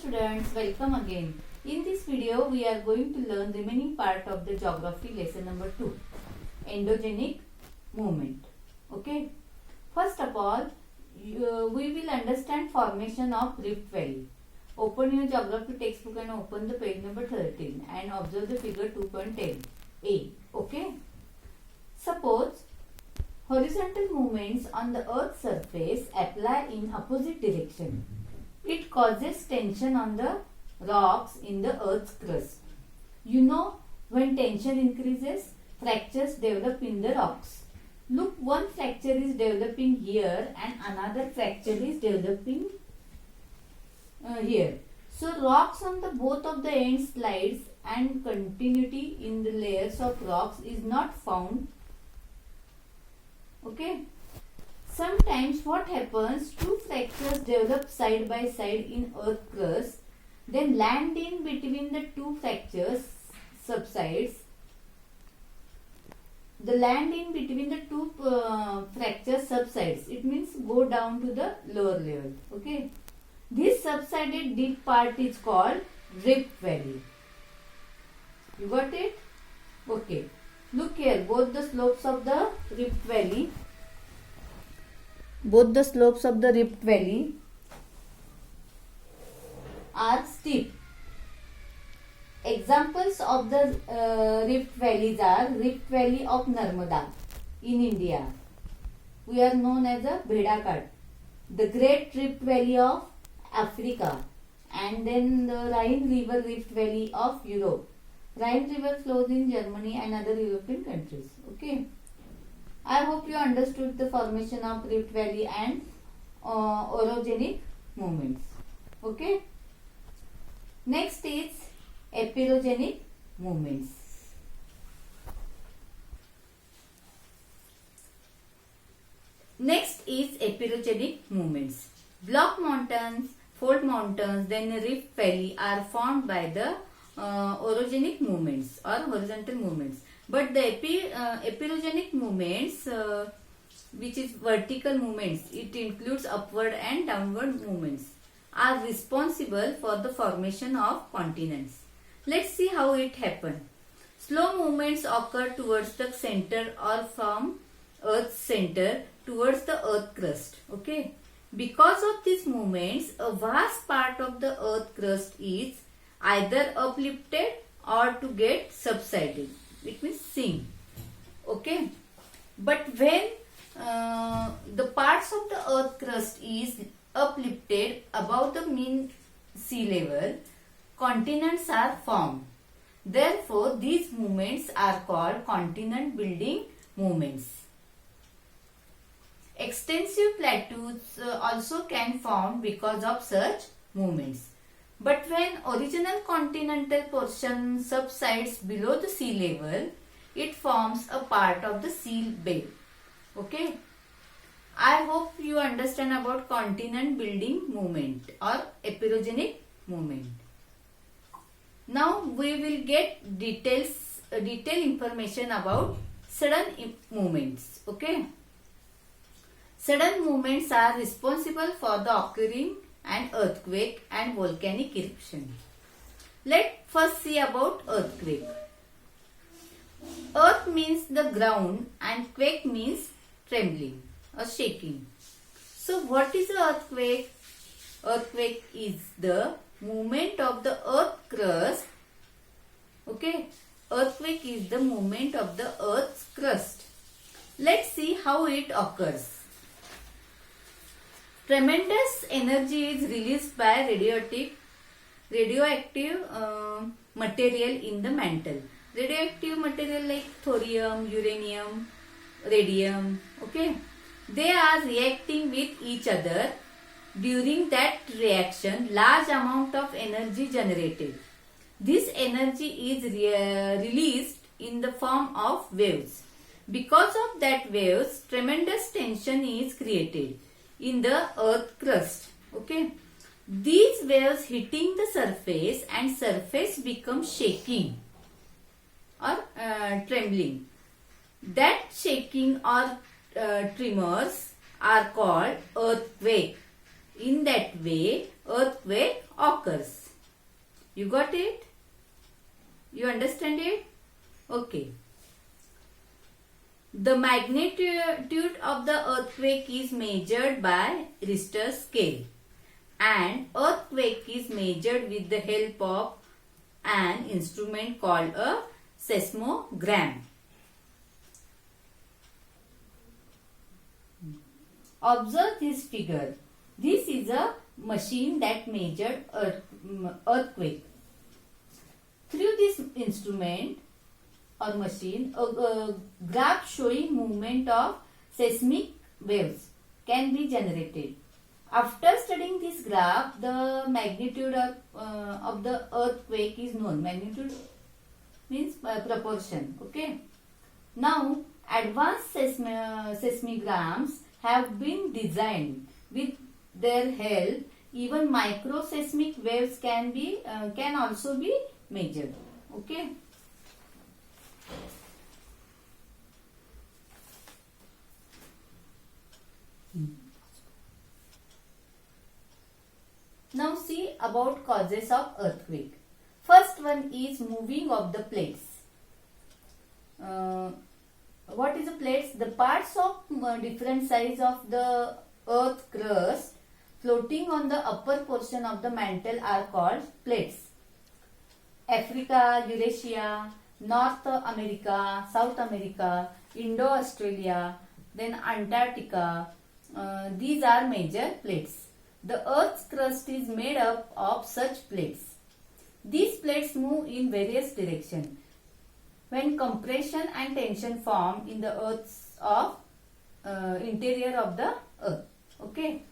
students, welcome again. In this video, we are going to learn remaining part of the geography lesson number 2, endogenic movement. Okay. First of all, we will understand formation of Rift Valley. Open your geography textbook and open the page number 13 and observe the figure 2.10a. Okay. Suppose horizontal movements on the earth's surface apply in opposite direction. It causes tension on the rocks in the earth's crust. You know, when tension increases, fractures develop in the rocks. Look, one fracture is developing here and another fracture is developing here. So rocks on the both of the ends slides and continuity in the layers of rocks is not found. Okay. Sometimes what happens, two fractures develop side by side in earth crust, then land in between the two fractures subsides. The land in between the two fractures subsides. It means go down to the lower level. Okay. This subsided deep part is called Rift Valley. You got it? Okay. Look here, both the slopes of the Rift Valley. Both the slopes of the Rift Valley are steep. Examples of the Rift Valleys are Rift Valley of Narmada in India. We are known as the Bhedakhat. The Great Rift Valley of Africa, and then the Rhine River Rift Valley of Europe. Rhine River flows in Germany and other European countries. Okay. I hope you understood the formation of Rift Valley and orogenic movements. Okay. Next is epirogenic movements. Next is epirogenic movements. Block mountains, fold mountains, then a rift valley are formed by the orogenic movements or horizontal movements. But the epirogenic movements, which is vertical movements, it includes upward and downward movements, are responsible for the formation of continents. Let's see how it happens. Slow movements occur towards the center or from Earth's center towards the Earth crust. Okay. Because of these movements, a vast part of the Earth crust is either uplifted or to get subsided. It means sink. Okay. But when the parts of the earth crust is uplifted above the mean sea level, continents are formed. Therefore, these movements are called continent building movements. Extensive plateaus also can form because of such movements. But when original continental portion subsides below the sea level, it forms a part of the sea bed. Okay. I hope you understand about continent building movement or epirogenic movement. Now we will get detailed information about sudden movements. Okay. Sudden movements are responsible for the occurring an earthquake and volcanic eruption. Let's first see about earthquake. Earth means the ground and quake means trembling or shaking. So what is an earthquake? Earthquake is the movement of the earth crust. Okay. Earthquake is the movement of the earth's crust. Let's see how it occurs. Tremendous energy is released by radioactive material in the mantle. Radioactive material like thorium, uranium, radium. Okay, they are reacting with each other. During that reaction, large amount of energy generated. This energy is released in the form of waves. Because of that waves, tremendous tension is created in the earth crust. Okay, these waves hitting the surface and surface becomes shaking or trembling. That shaking or tremors are called earthquake. In that way, earthquake occurs. You got it? You understand it? Okay. The magnitude of the earthquake is measured by Richter scale, and earthquake is measured with the help of an instrument called a seismogram. Observe this figure. This is a machine that measured earthquake. Through this instrument or machine, a graph showing movement of seismic waves can be generated. After studying this graph, the magnitude of the earthquake is known. Magnitude means proportion. Okay. Now, advanced seismograms have been designed. With their help, even microseismic waves can also be measured. Okay. Now see about causes of earthquake. First one is moving of the plates. What is the plates? The parts of different size of the earth crust floating on the upper portion of the mantle are called plates. Africa, Eurasia, North America, South America, Indo-Australia, then Antarctica. These are major plates. The earth's crust is made up of such plates. These plates move in various directions when compression and tension form in the earth's interior of the earth. Okay.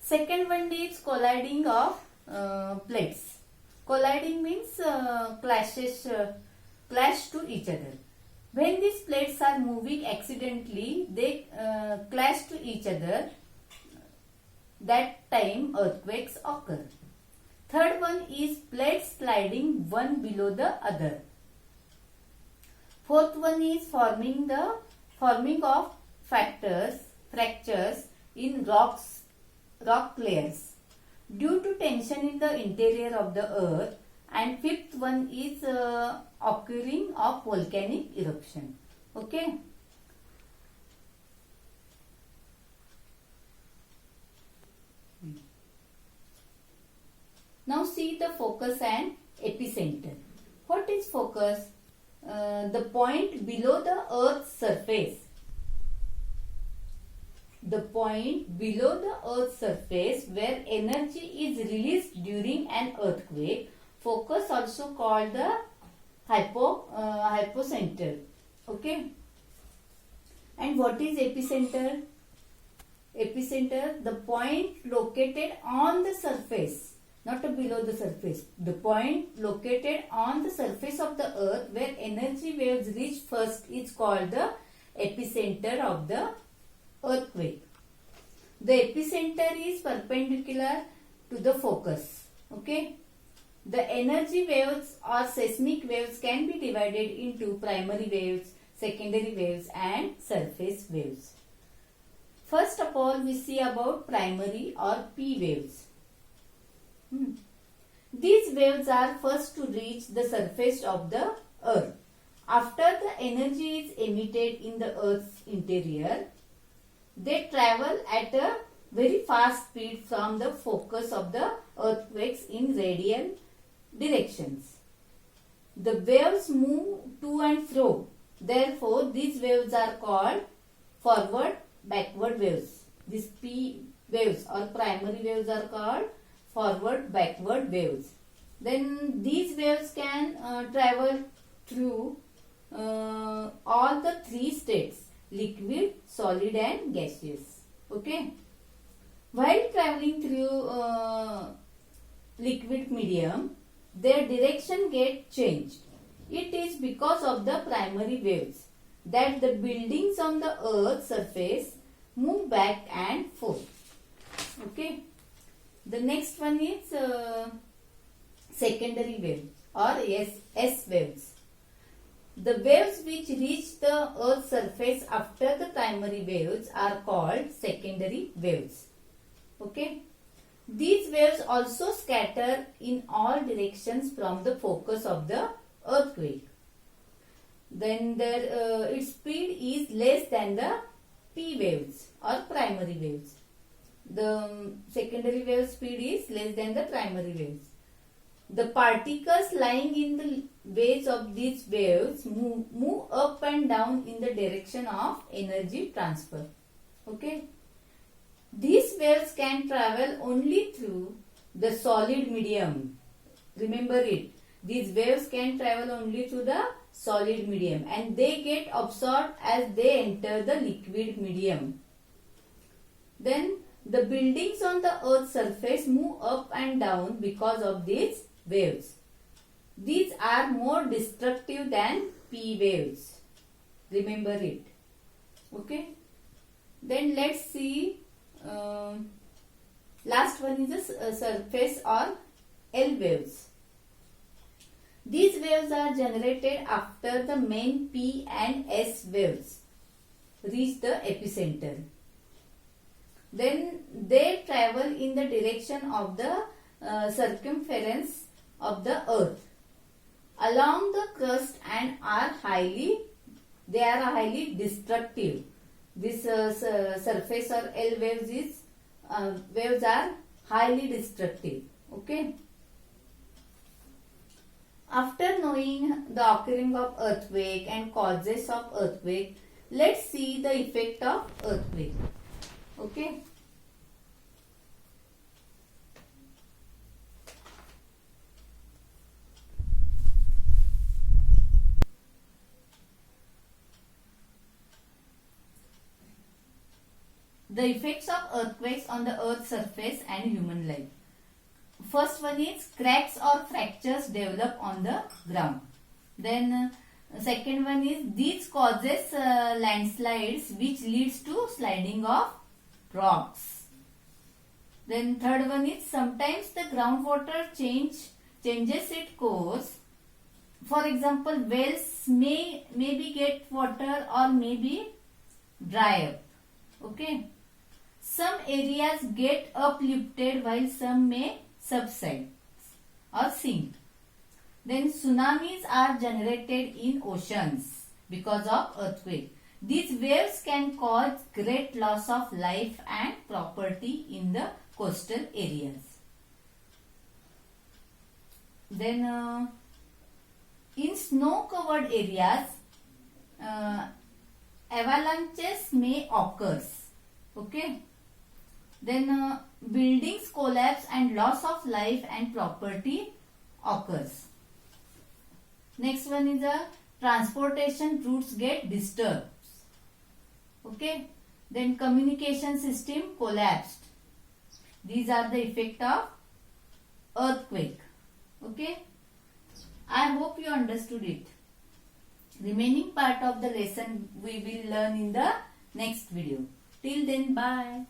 Second one is colliding of plates. Colliding means clash to each other. When these plates are moving accidentally, they clash to each other. That time earthquakes occur. Third one is plates sliding one below the other. Fourth one is forming of fractures in rock layers due to tension in the interior of the earth. And fifth one is occurring of volcanic eruption. Okay. Now see the focus and epicenter. What is focus? The point below the earth's surface. The point below the earth's surface where energy is released during an earthquake. Focus also called the hypocenter. Okay. And what is epicenter? Epicenter, the point located on the surface. Not below the surface. The point located on the surface of the earth where energy waves reach first is called the epicenter of the earthquake. The epicenter is perpendicular to the focus. Okay. The energy waves or seismic waves can be divided into primary waves, secondary waves and surface waves. First of all, we see about primary or P waves. These waves are first to reach the surface of the earth. After the energy is emitted in the earth's interior, they travel at a very fast speed from the focus of the earthquakes in radial directions. The waves move to and fro. Therefore, these waves are called forward-backward waves. These P waves or primary waves are called forward-backward waves. Then these waves can travel through all the three states: liquid, solid and gaseous. Okay. While traveling through liquid medium, their direction gets changed. It is because of the primary waves that the buildings on the earth's surface move back and forth. Okay. The next one is secondary wave or S waves. The waves which reach the earth's surface after the primary waves are called secondary waves. Okay. These waves also scatter in all directions from the focus of the earthquake. Then its speed is less than the P waves or primary waves. The secondary wave speed is less than the primary waves. The particles lying in the base of these waves move up and down in the direction of energy transfer. Okay. These waves can travel only through the solid medium. Remember it. These waves can travel only through the solid medium and they get absorbed as they enter the liquid medium. Then the buildings on the earth's surface move up and down because of these waves. These are more destructive than P waves. Remember it. Okay. Then let's see. Last one is the surface or L waves. These waves are generated after the main P and S waves reach the epicenter. Then they travel in the direction of the circumference of the earth along the crust and are highly destructive. This surface or L waves are highly destructive. Okay. After knowing the occurring of earthquake and causes of earthquake, let's see the effect of earthquake. Okay. The effects of earthquakes on the earth's surface and human life. First one is cracks or fractures develop on the ground. Then second one is these causes landslides which leads to sliding of rocks. Then third one is sometimes the groundwater changes its course. For example, wells maybe get water or maybe dry up. Okay. Some areas get uplifted while some may subside or sink. Then tsunamis are generated in oceans because of earthquake. These waves can cause great loss of life and property in the coastal areas. Then in snow-covered areas, avalanches may occur. Okay. Then buildings collapse and loss of life and property occurs. Next one is transportation routes get disturbed. Okay. Then communication system collapsed. These are the effect of earthquake. Okay. I hope you understood it. Remaining part of the lesson we will learn in the next video. Till then, bye.